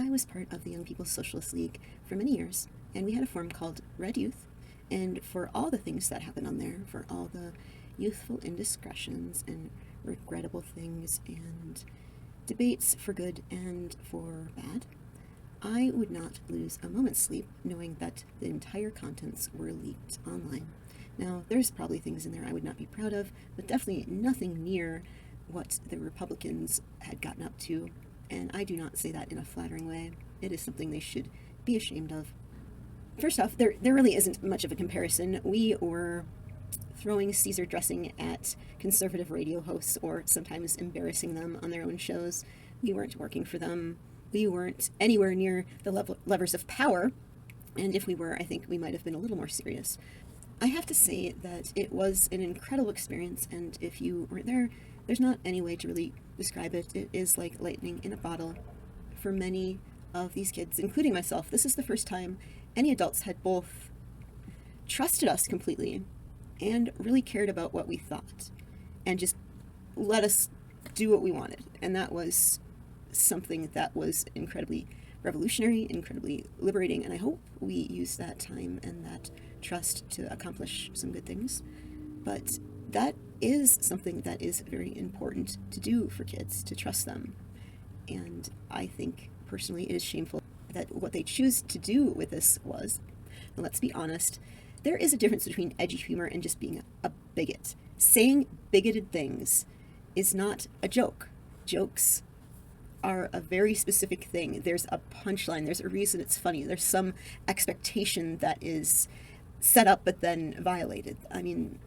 I was part of the Young People's Socialist League for many years, and we had a forum called Red Youth, and for all the things that happened on there, for all the youthful indiscretions and regrettable things and debates for good and for bad, I would not lose a moment's sleep knowing that the entire contents were leaked online. Now, there's probably things in there I would not be proud of, but definitely nothing near what the Republicans had gotten up to, and I do not say that in a flattering way. It is something they should be ashamed of. First off, there really isn't much of a comparison. We were throwing Caesar dressing at conservative radio hosts or sometimes embarrassing them on their own shows. We weren't working for them. We weren't anywhere near the levers of power, and if we were, I think we might have been a little more serious. I have to say that it was an incredible experience, and if you weren't there, there's not any way to really describe it. It is like lightning in a bottle. For many of these kids, including myself, this is the first time any adults had both trusted us completely and really cared about what we thought and just let us do what we wanted. And that was something that was incredibly revolutionary, incredibly liberating, and I hope we use that time and that trust to accomplish some good things. But that is something that is very important to do for kids, to trust them. And I think, personally, it is shameful that what they choose to do with this was, and let's be honest, there is a difference between edgy humor and just being a bigot. Saying bigoted things is not a joke. Jokes are a very specific thing. There's a punchline, there's a reason it's funny, there's some expectation that is set up but then violated. I mean,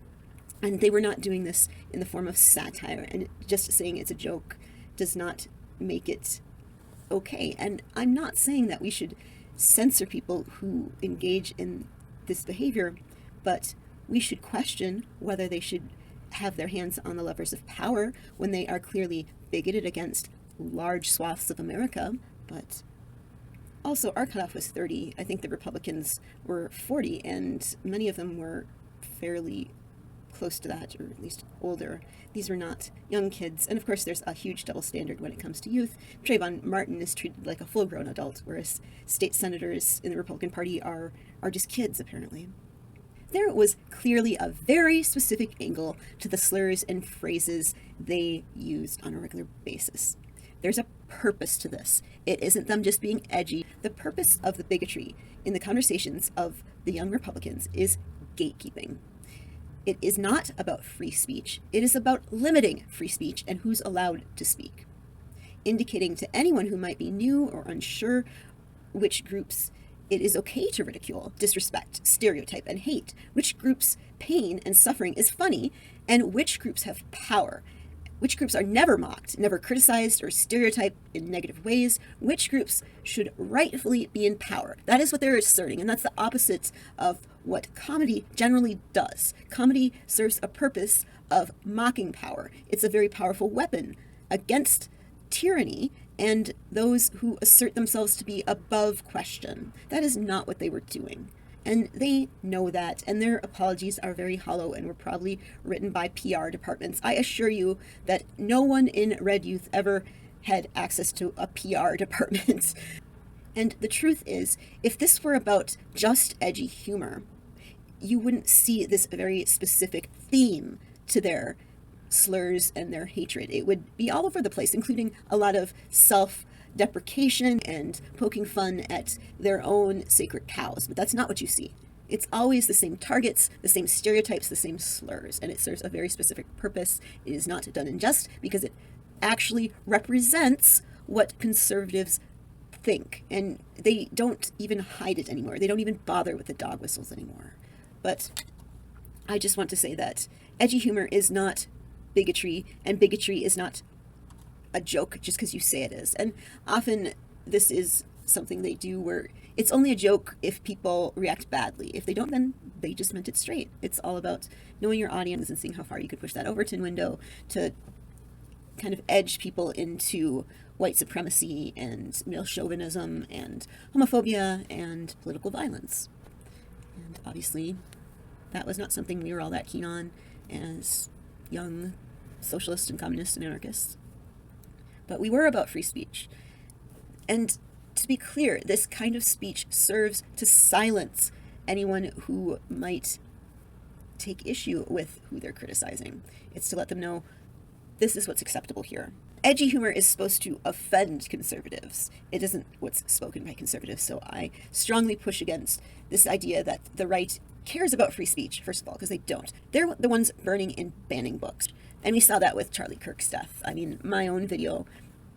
and they were not doing this in the form of satire, and just saying it's a joke does not make it okay. And I'm not saying that we should censor people who engage in this behavior, but we should question whether they should have their hands on the levers of power when they are clearly bigoted against large swaths of America. But also, our cutoff was 30. I think the Republicans were 40, and many of them were fairly close to that, or at least older. These were not young kids. And of course, there's a huge double standard when it comes to youth. Trayvon Martin is treated like a full-grown adult, whereas state senators in the Republican Party are just kids, apparently. There was clearly a very specific angle to the slurs and phrases they used on a regular basis. There's a purpose to this. It isn't them just being edgy. The purpose of the bigotry in the conversations of the young Republicans is gatekeeping. It is not about free speech. It is about limiting free speech and who's allowed to speak, indicating to anyone who might be new or unsure which groups it is okay to ridicule, disrespect, stereotype, and hate, which groups' pain and suffering is funny, and which groups have power, which groups are never mocked, never criticized or stereotyped in negative ways, which groups should rightfully be in power. That is what they're asserting, and that's the opposite of what comedy generally does. Comedy serves a purpose of mocking power. It's a very powerful weapon against tyranny and those who assert themselves to be above question. That is not what they were doing. And they know that, and their apologies are very hollow and were probably written by PR departments. I assure you that no one in Red Youth ever had access to a PR department. And the truth is, if this were about just edgy humor, you wouldn't see this very specific theme to their slurs and their hatred. It would be all over the place, including a lot of self-deprecation and poking fun at their own sacred cows. But that's not what you see. It's always the same targets, the same stereotypes, the same slurs, and it serves a very specific purpose. It is not done in jest because it actually represents what conservatives think, and they don't even hide it anymore. They don't even bother with the dog whistles anymore. But I just want to say that edgy humor is not bigotry, and bigotry is not a joke just because you say it is. And often this is something they do where it's only a joke if people react badly. If they don't, then they just meant it straight. It's all about knowing your audience and seeing how far you could push that Overton window to kind of edge people into white supremacy and male chauvinism and homophobia and political violence. And obviously, that was not something we were all that keen on as young socialists and communists and anarchists. But we were about free speech. And to be clear, this kind of speech serves to silence anyone who might take issue with who they're criticizing. It's to let them know this is what's acceptable here. Edgy humor is supposed to offend conservatives. It isn't what's spoken by conservatives, so I strongly push against this idea that the right cares about free speech, first of all, because they don't. They're the ones burning and banning books. And we saw that with Charlie Kirk's death. I mean, my own video,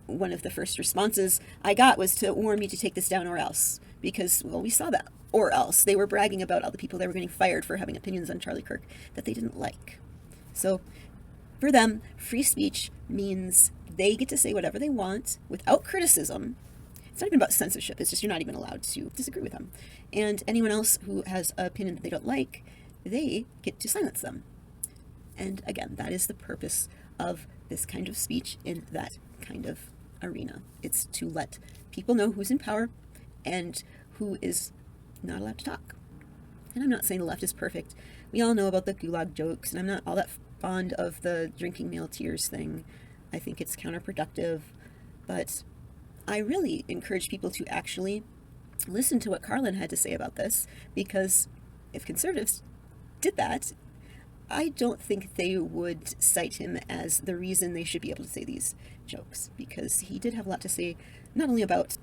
one of the first responses I got was to warn me to take this down or else. Because, well, we saw that. Or else. They were bragging about all the people that were getting fired for having opinions on Charlie Kirk that they didn't like. So, for them, free speech means they get to say whatever they want without criticism. It's not even about censorship. It's just you're not even allowed to disagree with them. And anyone else who has an opinion that they don't like, they get to silence them. And again, that is the purpose of this kind of speech in that kind of arena. It's to let people know who's in power and who is not allowed to talk. And I'm not saying the left is perfect. We all know about the gulag jokes, and I'm not all that fond of the drinking male tears thing. I think it's counterproductive, but I really encourage people to actually listen to what Carlin had to say about this, because if conservatives did that, I don't think they would cite him as the reason they should be able to say these jokes, because he did have a lot to say, not only about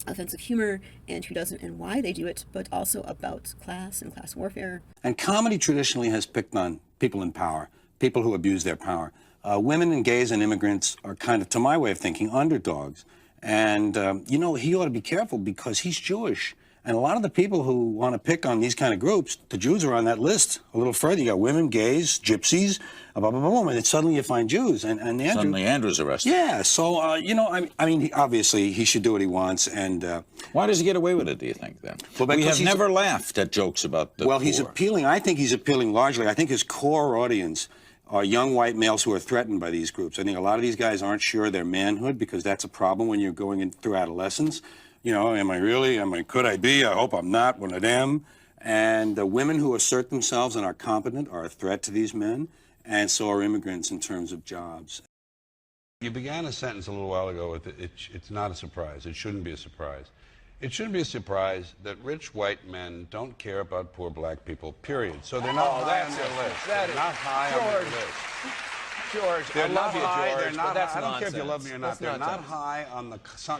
offensive humor and who doesn't and why they do it, but also about class and class warfare. And comedy traditionally has picked on people in power, people who abuse their power. Women and gays and immigrants are kind of, to my way of thinking, underdogs. And, you know, he ought to be careful because he's Jewish. And a lot of the people who want to pick on these kind of groups, the Jews are on that list a little further. You got women, gays, gypsies, blah, blah, blah, blah, and then suddenly you find Jews. And Andrew, suddenly Andrew's arrested. Yeah, so, you know, I mean, obviously he should do what he wants. And why does he get away with it, do you think, then? Well, we have never laughed at jokes about the Well, poor. he's appealing. I think he's appealing largely. I think his core audience are young white males who are threatened by these groups. I think a lot of these guys aren't sure their manhood, because that's a problem when you're going in through adolescence. You know, am I really? Could I be? I hope I'm not one of them. And the women who assert themselves and are competent are a threat to these men, and so are immigrants in terms of jobs. You began a sentence a little while ago with it's not a surprise. It shouldn't be a surprise. It shouldn't be a surprise that rich white men don't care about poor black people, period. So they're not high on their list. They're not high on their list. George, I love you, George, but that's I don't nonsense. care if you love me or not. That's They're nonsense. not high on the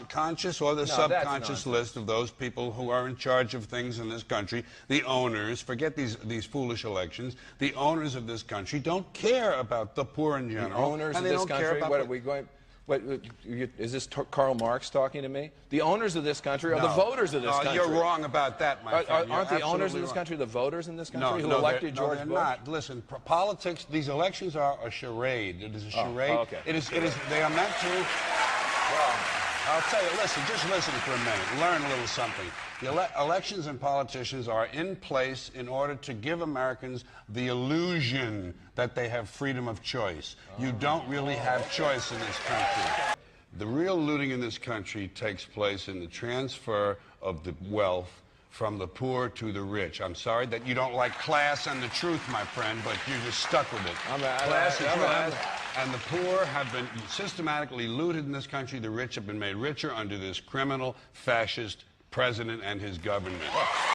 conscious or the subconscious list of those people who are in charge of things in this country. The owners, forget these foolish elections, the owners of this country don't care about the poor in general. The owners of this country, what are we going... is this Karl Marx talking to me? The owners of this country are the voters of this country. You're wrong about that, my friend. Aren't the owners of this country the voters in this country who elected George Bush? No, they're not. Listen, politics, these elections are a charade. It is a charade. Oh, okay. It is, they are meant to... Well, I'll tell you, listen, just listen for a minute. Learn a little something. The elections and politicians are in place in order to give Americans the illusion that they have freedom of choice. You don't really have choice in this country. The real looting in this country takes place in the transfer of the wealth from the poor to the rich. I'm sorry that you don't like class and the truth, my friend, but you're just stuck with it. Class is wrong, and the poor have been systematically looted in this country. The rich have been made richer under this criminal, fascist president and his government.